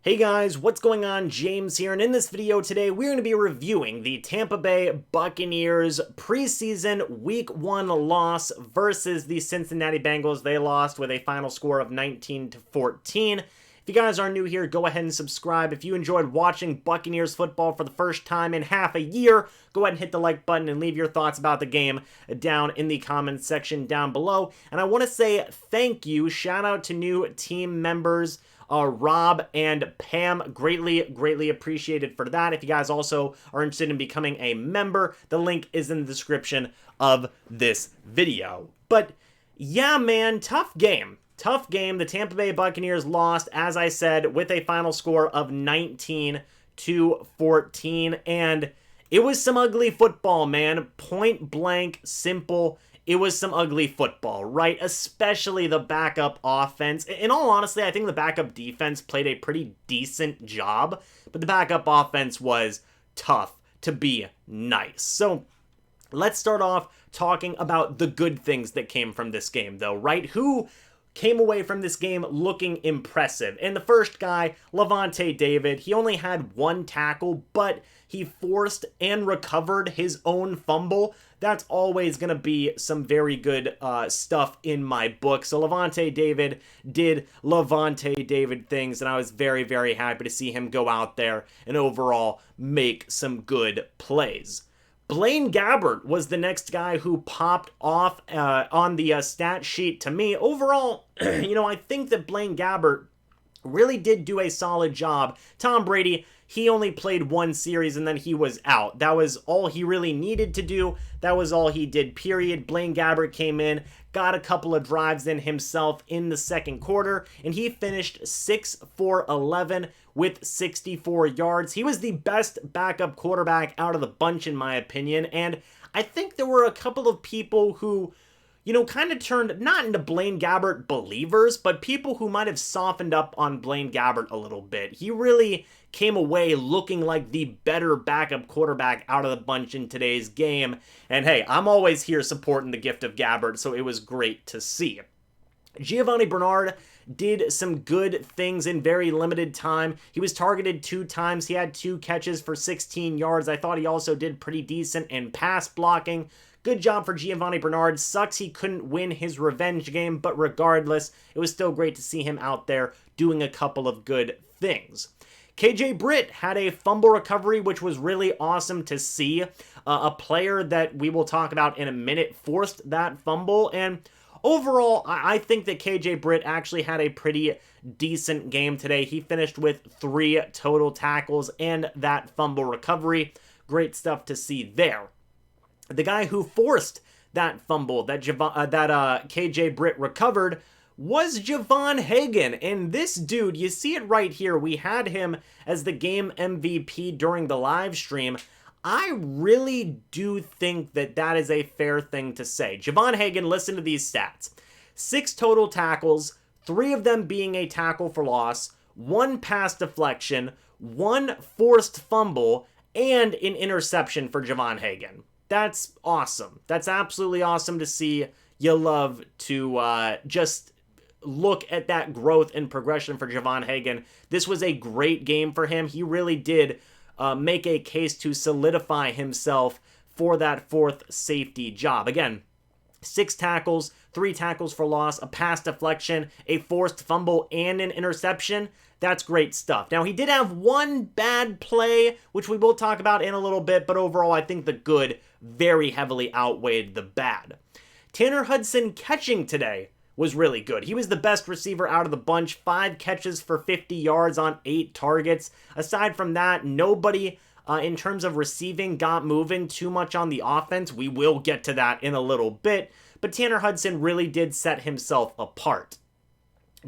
Hey guys, what's going on? James here, and in this video today, we're going to be reviewing the Tampa Bay Buccaneers preseason Week 1 loss versus the Cincinnati Bengals. They lost with a final score of 19-14. If you guys are new here, go ahead and subscribe. If you enjoyed watching Buccaneers football for the first time in half a year, go ahead and hit the like button and leave your thoughts about the game down in the comments section down below. And I want to say thank you, shout out to new team members, Rob and Pam, greatly appreciated for that. If you guys also are interested in becoming a member, the link is in the description of this video. But yeah, man, tough game. The Tampa Bay Buccaneers lost, as I said, with a final score of 19-14, and it was some ugly football, man. Point blank, simple. It was some ugly football, right? Especially the backup offense. In all honesty, I think the backup defense played a pretty decent job, but the backup offense was tough to be nice. So let's start off talking about the good things that came from this game, though, right? Who came away from this game looking impressive? And the first guy, Lavonte David, he only had one tackle, but he forced and recovered his own fumble. That's always going to be some very good stuff in my book. So Lavonte David did Lavonte David things, and I was very happy to see him go out there and overall make some good plays. Blaine Gabbert was the next guy who popped off on the stat sheet to me. Overall, I think that Blaine Gabbert really did do a solid job. Tom Brady, he only played one series and then he was out. That was all he really needed to do. That was all he did, period. Blaine Gabbert came in, got a couple of drives in himself in the second quarter, and he finished 6 for 11 with 64 yards. He was the best backup quarterback out of the bunch, in my opinion, and I think there were a couple of people who kind of turned not into Blaine Gabbert believers, but people who might have softened up on Blaine Gabbert a little bit. He really came away looking like the better backup quarterback out of the bunch in today's game. And hey, I'm always here supporting the gift of Gabbert, so it was great to see. Giovanni Bernard did some good things in very limited time. He was targeted 2 times. He had 2 catches for 16 yards. I thought he also did pretty decent in pass blocking. Good job for Giovanni Bernard. Sucks he couldn't win his revenge game, but regardless, it was still great to see him out there doing a couple of good things. KJ Britt had a fumble recovery, which was really awesome to see. A player that we will talk about in a minute forced that fumble, and overall, I think that KJ Britt actually had a pretty decent game today. He finished with 3 total tackles and that fumble recovery. Great stuff to see there. The guy who forced that fumble that KJ Britt recovered was Javon Hagen. And this dude, you see it right here. We had him as the game MVP during the live stream. I really do think that that is a fair thing to say. Javon Hagen, listen to these stats. 6 total tackles, 3 of them being a tackle for loss, 1 pass deflection, 1 forced fumble, and an interception for Javon Hagen. That's awesome. That's absolutely awesome to see. You love to just look at that growth and progression for Javon Hagen. This was a great game for him. He really did make a case to solidify himself for that 4th safety job. Again, 6 tackles, 3 tackles for loss, a pass deflection, a forced fumble, and an interception. That's great stuff. Now, he did have 1 bad play, which we will talk about in a little bit, but overall, I think the good very heavily outweighed the bad. Tanner Hudson catching today was really good. He was the best receiver out of the bunch, 5 catches for 50 yards on 8 targets. Aside from that, nobody in terms of receiving got moving too much on the offense. We will get to that in a little bit, but Tanner Hudson really did set himself apart.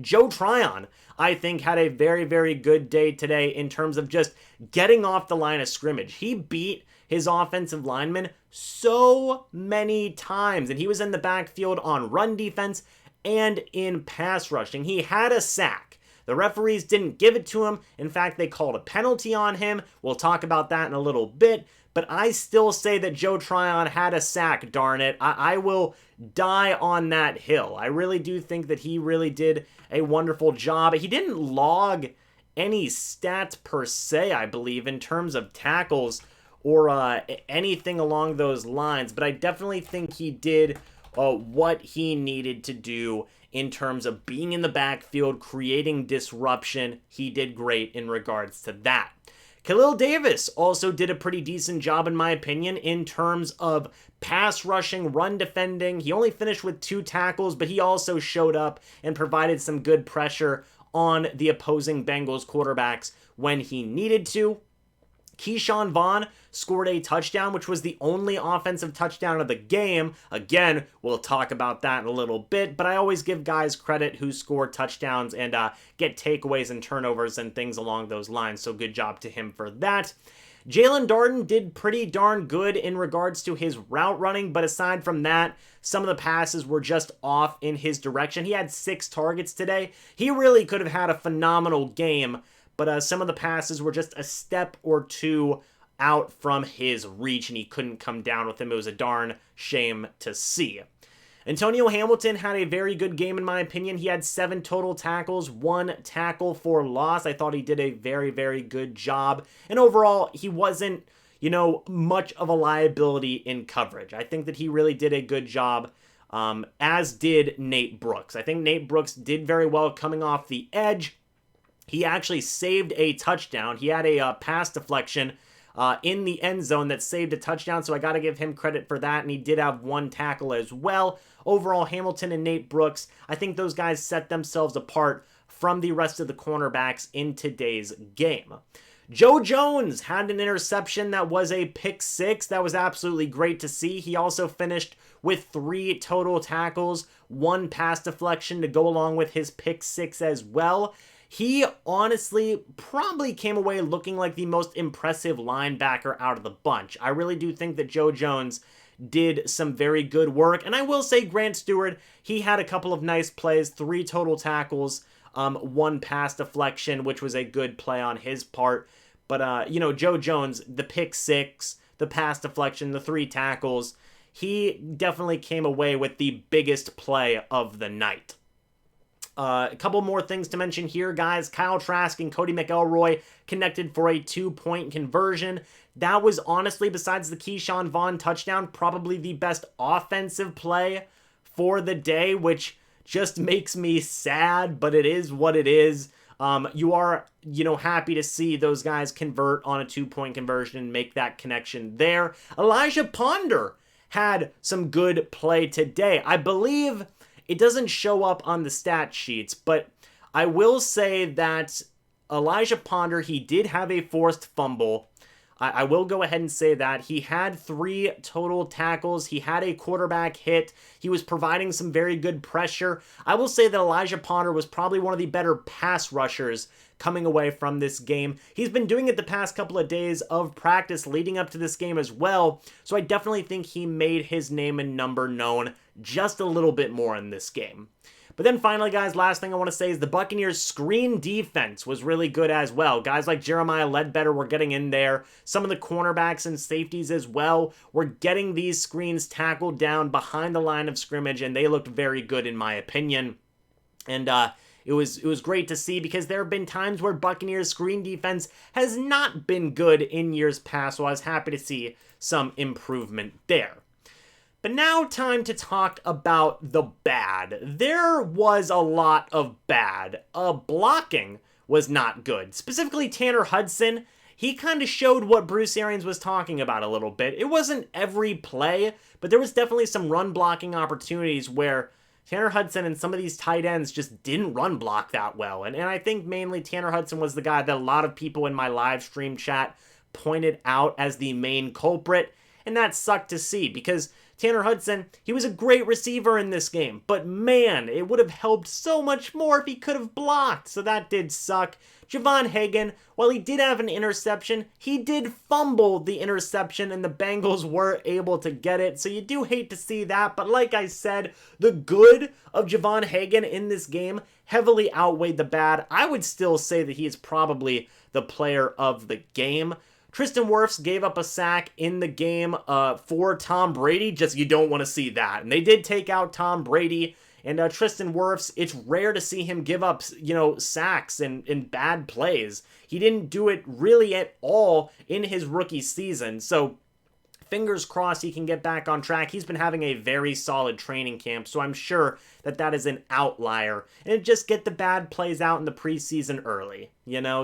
Joe Tryon, I think, had a very good day today in terms of just getting off the line of scrimmage. He beat his offensive lineman so many times, and he was in the backfield on run defense and in pass rushing. He had a sack. The referees didn't give it to him. In fact, they called a penalty on him. We'll talk about that in a little bit. But I still say that Joe Tryon had a sack, darn it. I will die on that hill. I really do think that he really did a wonderful job. He didn't log any stats per se, I believe, in terms of tackles or anything along those lines, but I definitely think he did what he needed to do in terms of being in the backfield, creating disruption. He did great in regards to that. Khalil Davis also did a pretty decent job, in my opinion, in terms of pass rushing, run defending. He only finished with 2 tackles, but he also showed up and provided some good pressure on the opposing Bengals quarterbacks when he needed to. Keshawn Vaughn scored a touchdown, which was the only offensive touchdown of the game. Again, we'll talk about that in a little bit, but I always give guys credit who score touchdowns and get takeaways and turnovers and things along those lines, so good job to him for that. Jalen Darden did pretty darn good in regards to his route running, but aside from that, some of the passes were just off in his direction. He had 6 targets today. He really could have had a phenomenal game, but some of the passes were just a step or 2 out from his reach, and he couldn't come down with them. It was a darn shame to see. Antonio Hamilton had a very good game, in my opinion. He had 7 total tackles, 1 tackle for loss. I thought he did a very, very good job. And overall, he wasn't, much of a liability in coverage. I think that he really did a good job, as did Nate Brooks. I think Nate Brooks did very well coming off the edge. He actually saved a touchdown. He had a pass deflection in the end zone that saved a touchdown, so I got to give him credit for that, and he did have 1 tackle as well. Overall, Hamilton and Nate Brooks, I think those guys set themselves apart from the rest of the cornerbacks in today's game. Joe Jones had an interception that was a pick 6. That was absolutely great to see. He also finished with 3 total tackles, 1 pass deflection to go along with his pick 6 as well. He honestly probably came away looking like the most impressive linebacker out of the bunch. I really do think that Joe Jones did some very good work. And I will say Grant Stewart, he had a couple of nice plays, 3 total tackles, 1 pass deflection, which was a good play on his part. But, Joe Jones, the pick 6, the pass deflection, the 3 tackles, he definitely came away with the biggest play of the night. A couple more things to mention here, guys. Kyle Trask and Cody McElroy connected for a 2-point conversion. That was honestly, besides the Keshawn Vaughn touchdown, probably the best offensive play for the day, which just makes me sad, but it is what it is. You are, happy to see those guys convert on a 2-point conversion and make that connection there. Elijah Ponder had some good play today. I believe it doesn't show up on the stat sheets, but I will say that Elijah Ponder, he did have a forced fumble. I will go ahead and say that. He had 3 total tackles. He had a quarterback hit. He was providing some very good pressure. I will say that Elijah Ponder was probably one of the better pass rushers coming away from this game. He's been doing it the past couple of days of practice leading up to this game as well, so I definitely think he made his name and number known just a little bit more in this game. But then finally, guys, last thing I want to say is the Buccaneers' screen defense was really good as well. Guys like Jeremiah Ledbetter were getting in there. Some of the cornerbacks and safeties as well were getting these screens tackled down behind the line of scrimmage, and they looked very good in my opinion. And it was great to see, because there have been times where Buccaneers' screen defense has not been good in years past, so I was happy to see some improvement there. But now time to talk about the bad. There was a lot of bad. Blocking was not good. Specifically Tanner Hudson, he kind of showed what Bruce Arians was talking about a little bit. It wasn't every play, but there was definitely some run blocking opportunities where Tanner Hudson and some of these tight ends just didn't run block that well. And I think mainly Tanner Hudson was the guy that a lot of people in my live stream chat pointed out as the main culprit. And that sucked to see, because Tanner Hudson, he was a great receiver in this game, but man, it would have helped so much more if he could have blocked, so that did suck. Javon Hagen, while he did have an interception, he did fumble the interception, and the Bengals were able to get it, so you do hate to see that, but like I said, the good of Javon Hagen in this game heavily outweighed the bad. I would still say that he is probably the player of the game. Tristan Wirfs gave up a sack in the game for Tom Brady. Just, you don't want to see that. And they did take out Tom Brady And Tristan Wirfs, it's rare to see him give up, sacks and bad plays. He didn't do it really at all in his rookie season. So fingers crossed he can get back on track. He's been having a very solid training camp, so I'm sure that is an outlier. And just get the bad plays out in the preseason early,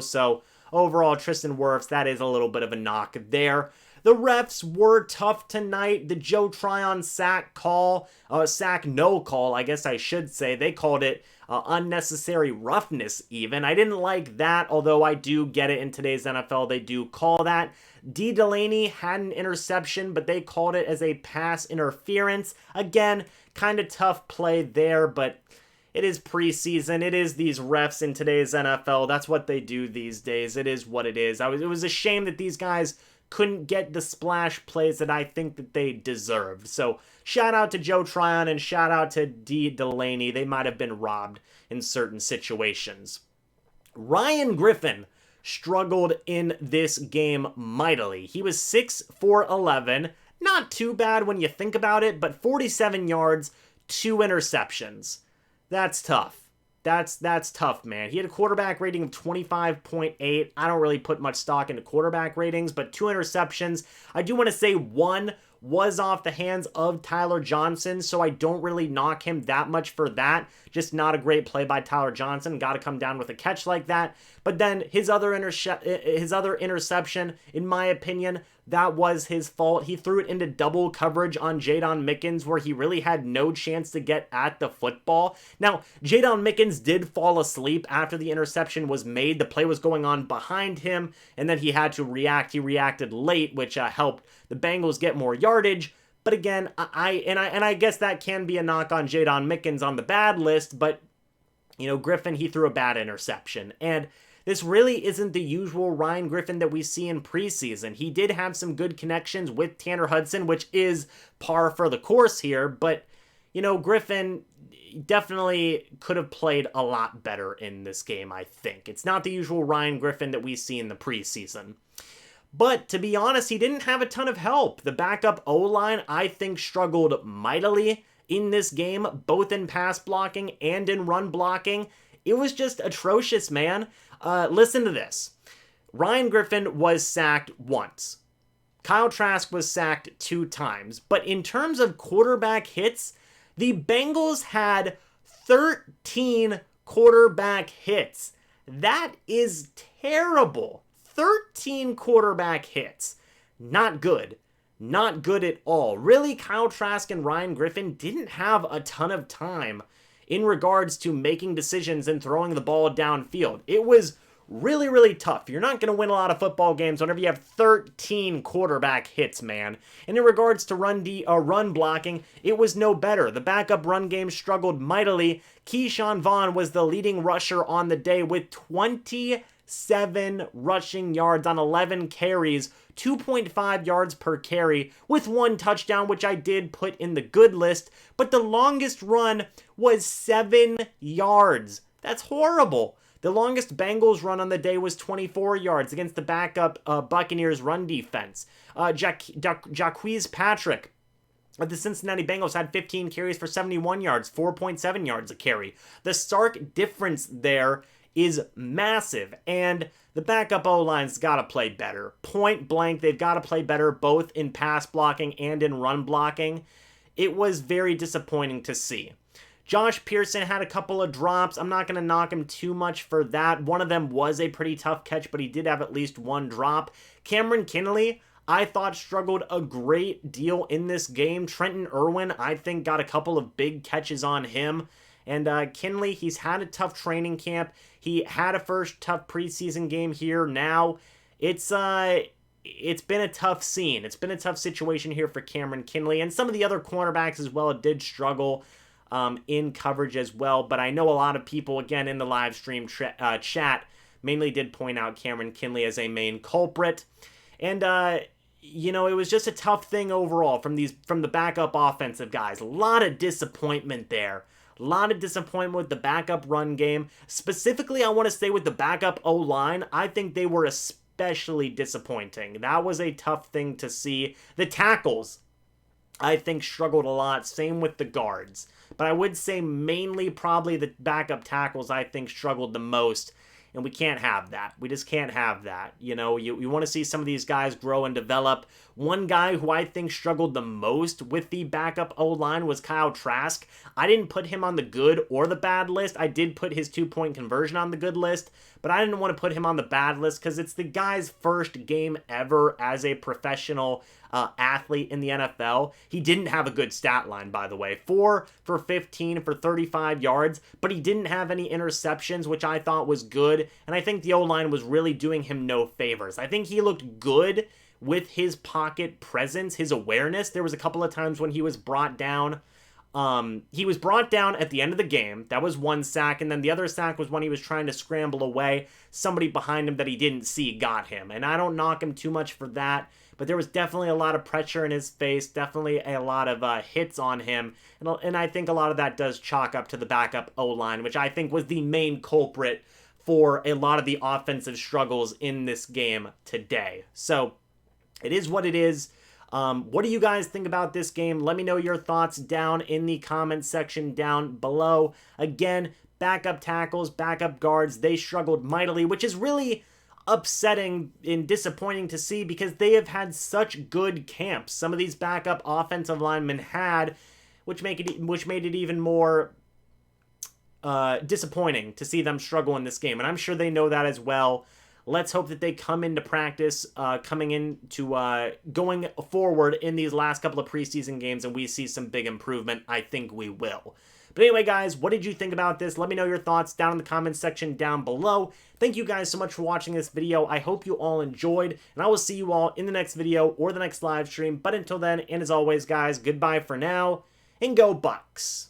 So overall, Tristan Wirfs, that is a little bit of a knock there. The refs were tough tonight. The Joe Tryon sack no call, I guess I should say. They called it unnecessary roughness even. I didn't like that, although I do get it in today's NFL. They do call that. D. Delaney had an interception, but they called it as a pass interference. Again, kind of tough play there, but it is preseason. It is these refs in today's NFL. That's what they do these days. It is what it is. It was a shame that these guys couldn't get the splash plays that I think that they deserved. So shout out to Joe Tryon and shout out to D. Delaney. They might have been robbed in certain situations. Ryan Griffin struggled in this game mightily. He was 6 for 11. Not too bad when you think about it, but 47 yards, 2 interceptions. That's tough. That's tough, man. He had a quarterback rating of 25.8. I don't really put much stock into quarterback ratings, but 2 interceptions. I do want to say one was off the hands of Tyler Johnson, so I don't really knock him that much for that. Just not a great play by Tyler Johnson. Got to come down with a catch like that. But then his other interception, in my opinion, that was his fault. He threw it into double coverage on Jaydon Mickens where he really had no chance to get at the football. Now, Jaydon Mickens did fall asleep after the interception was made. The play was going on behind him, and then he had to react. He reacted late, which helped the Bengals get more yardage. But again, I guess that can be a knock on Jaydon Mickens on the bad list, but Griffin, he threw a bad interception. And this really isn't the usual Ryan Griffin that we see in preseason. He did have some good connections with Tanner Hudson, which is par for the course here, but Griffin definitely could have played a lot better in this game, I think. It's not the usual Ryan Griffin that we see in the preseason. But to be honest, he didn't have a ton of help. The backup O-line, I think, struggled mightily in this game, both in pass blocking and in run blocking. It was just atrocious, man. Listen to this. Ryan Griffin was sacked once. Kyle Trask was sacked 2 times. But in terms of quarterback hits, the Bengals had 13 quarterback hits. That is terrible. 13 quarterback hits. Not good. Not good at all. Really, Kyle Trask and Ryan Griffin didn't have a ton of time in regards to making decisions and throwing the ball downfield. It was really, really tough. You're not going to win a lot of football games whenever you have 13 quarterback hits, man. And in regards to run blocking, it was no better. The backup run game struggled mightily. Keshawn Vaughn was the leading rusher on the day with 27 rushing yards on 11 carries, 2.5 yards per carry, with 1 touchdown, which I did put in the good list, but the longest run was 7 yards. That's horrible. The longest Bengals run on the day was 24 yards against the backup Buccaneers run defense. Jacquizz Patrick of the Cincinnati Bengals had 15 carries for 71 yards, 4.7 yards a carry. The stark difference there is massive, and the backup O-line's got to play better. Point blank, they've got to play better both in pass blocking and in run blocking. It was very disappointing to see. Josh Pearson had a couple of drops. I'm not going to knock him too much for that. One of them was a pretty tough catch, but he did have at least 1 drop. Cameron Kinley, I thought, struggled a great deal in this game. Trenton Irwin, I think, got a couple of big catches on him. And Kinley, he's had a tough training camp. He had a first tough preseason game here. Now, it's been a tough scene. It's been a tough situation here for Cameron Kinley. And some of the other cornerbacks as well did struggle in coverage as well. But I know a lot of people, again, in the live stream chat, mainly did point out Cameron Kinley as a main culprit. And, it was just a tough thing overall from the backup offensive guys. A lot of disappointment there. A lot of disappointment with the backup run game. Specifically, I want to say with the backup O-line, I think they were especially disappointing. That was a tough thing to see. The tackles. I think struggled a lot. Same with the guards. But I would say mainly probably the backup tackles I think struggled the most. And we can't have that. We just can't have that. You know, you want to see some of these guys grow and develop. One guy who I think struggled the most with the backup O-line was Kyle Trask. I didn't put him on the good or the bad list. I did put his 2-point conversion on the good list, but I didn't want to put him on the bad list because it's the guy's first game ever as a professional athlete in the NFL. He didn't have a good stat line, by the way. 4 for 15 for 35 yards, but he didn't have any interceptions, which I thought was good, and I think the O-line was really doing him no favors. I think he looked good with his pocket presence, his awareness. There was a couple of times when he was brought down. He was brought down at the end of the game. That was one sack, and then the other sack was when he was trying to scramble away. Somebody behind him that he didn't see got him, and I don't knock him too much for that, but there was definitely a lot of pressure in his face, definitely a lot of hits on him, and I think a lot of that does chalk up to the backup O-line, which I think was the main culprit for a lot of the offensive struggles in this game today. So it is what it is. What do you guys think about this game? Let me know your thoughts down in the comment section down below. Again, backup tackles, backup guards, they struggled mightily, which is really upsetting and disappointing to see because they have had such good camps. Some of these backup offensive linemen had, which made it even more disappointing to see them struggle in this game. And I'm sure they know that as well. Let's hope that they come into practice, going forward in these last couple of preseason games, and we see some big improvement. I think we will. But anyway, guys, what did you think about this? Let me know your thoughts down in the comments section down below. Thank you guys so much for watching this video. I hope you all enjoyed, and I will see you all in the next video or the next live stream. But until then, and as always, guys, goodbye for now, and go Bucs.